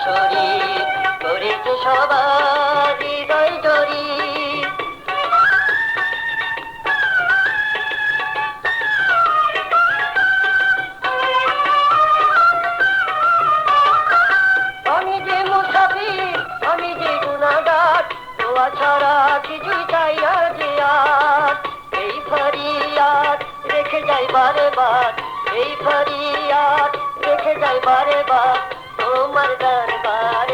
শরীর করেছে সবার হৃদয় জড়ি। আমি যে মুসাফির, আমি যে গুনাহগার, দোয়া ছাড়া কিছুই চাই না যে আর। এই ফরিয়াদ রেখে যাই বারে বার, এই ফরিয়াদ রেখে যাই বারে বার তোমার দরবার।